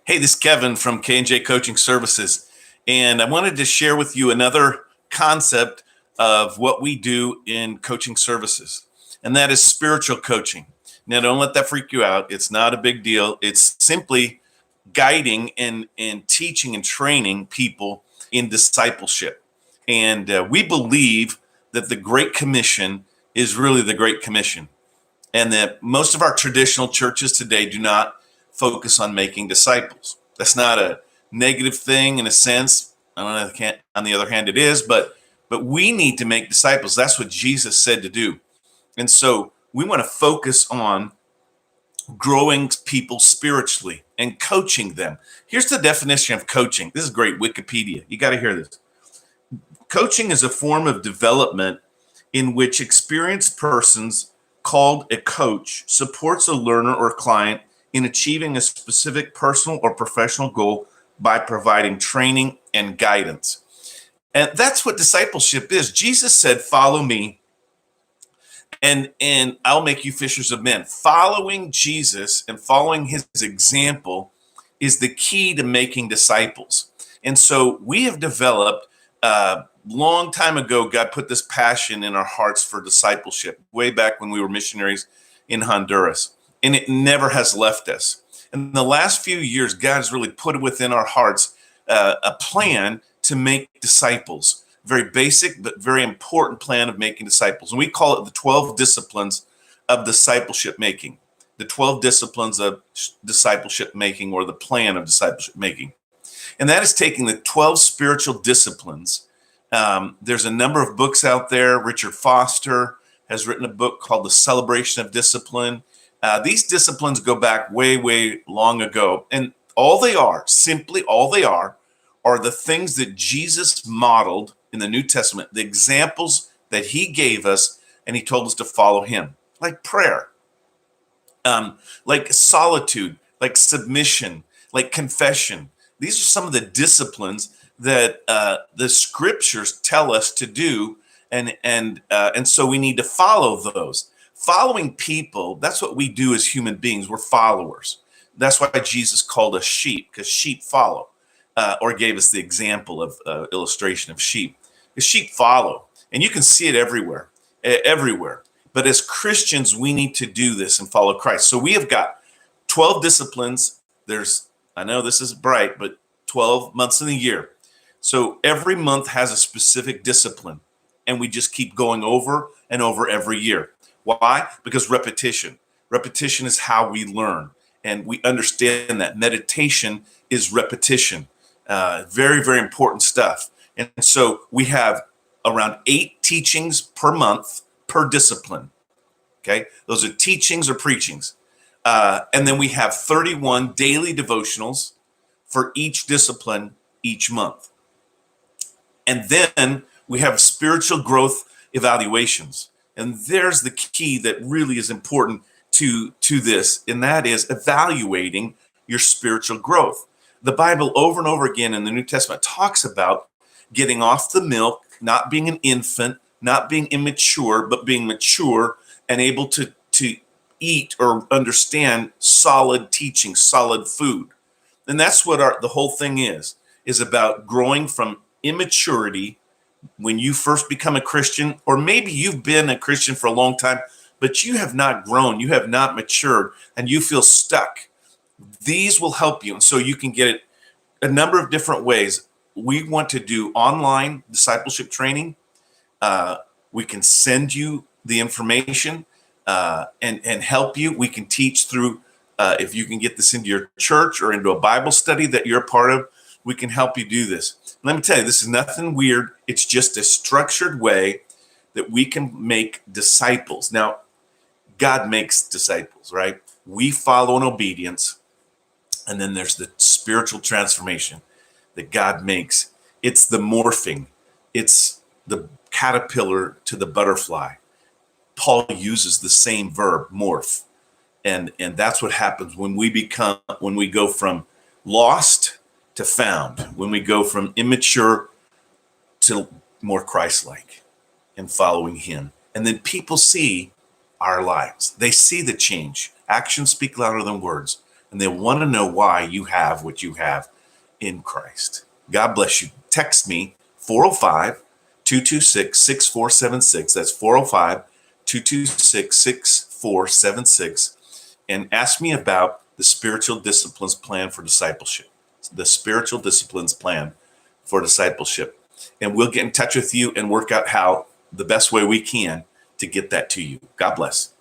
Hey, this is Kevin from K&J Coaching Services, and I wanted to share with you another concept of what we do in coaching services, and that is spiritual coaching. Now, don't let that freak you out. It's not a big deal. It's simply guiding and teaching and training people in discipleship. And we believe that the Great Commission is really the Great Commission, and that most of our traditional churches today do not focus on making disciples. That's not a negative thing in a sense. On the other hand, it is, but we need to make disciples. That's what Jesus said to do. And so we want to focus on growing people spiritually and coaching them. Here's the definition of coaching. This is great, Wikipedia. You got to hear this. Coaching is a form of development in which experienced persons called a coach supports a learner or client in achieving a specific personal or professional goal by providing training and guidance. And that's what discipleship is. Jesus said, "Follow me, and I'll make you fishers of men." Following Jesus and following his example is the key to making disciples. And so we have developed, long time ago, God put this passion in our hearts for discipleship, way back when we were missionaries in Honduras. And it never has left us. In the last few years, God has really put within our hearts a plan to make disciples. Very basic, but very important plan of making disciples. And we call it the 12 disciplines of discipleship making. The 12 disciplines of discipleship making, or the plan of discipleship making. And that is taking the 12 spiritual disciplines. There's a number of books out there. Richard Foster has written a book called The Celebration of Discipline. These disciplines go back way, way long ago. And all they are the things that Jesus modeled in the New Testament, the examples that he gave us, and he told us to follow him, like prayer, like solitude, like submission, like confession. These are some of the disciplines that the scriptures tell us to do, and so we need to follow those. Following people, that's what we do as human beings. We're followers. That's why Jesus called us sheep, because sheep follow, or gave us the example of illustration of sheep. Because sheep follow, and you can see it everywhere. But as Christians, we need to do this and follow Christ. So we have got 12 disciplines. I know this is bright, but 12 months in the year. So every month has a specific discipline, and we just keep going over and over every year. Why? Because repetition. Repetition is how we learn. And we understand that meditation is repetition. Very, very important stuff. And so we have around 8 teachings per month per discipline. Okay? Those are teachings or preachings. And then we have 31 daily devotionals for each discipline each month. And then we have spiritual growth evaluations. And there's the key that really is important to this, and that is evaluating your spiritual growth. The Bible over and over again in the New Testament talks about getting off the milk, not being an infant, not being immature, but being mature and able to eat or understand solid teaching, solid food. And that's what the whole thing is about growing from immaturity. When you first become a Christian, or maybe you've been a Christian for a long time, but you have not grown, you have not matured, and you feel stuck. These will help you. And so you can get it a number of different ways. We want to do online discipleship training. We can send you the information and help you. We can teach through, if you can get this into your church or into a Bible study that you're a part of, we can help you do this. Let me tell you, this is nothing weird. It's just a structured way that we can make disciples. Now, God makes disciples, right? We follow in obedience. And then there's the spiritual transformation that God makes. It's the morphing. It's the caterpillar to the butterfly. Paul uses the same verb, morph. And that's what happens when we go from lost to found, when we go from immature to more Christ-like and following him. And then people see our lives. They see the change. Actions speak louder than words. and they want to know why you have what you have in Christ. God bless you. Text me 405-226-6476. That's 405-226-6476. And ask me about the spiritual disciplines plan for discipleship. The spiritual disciplines plan for discipleship. And we'll get in touch with you and work out how the best way we can to get that to you. God bless.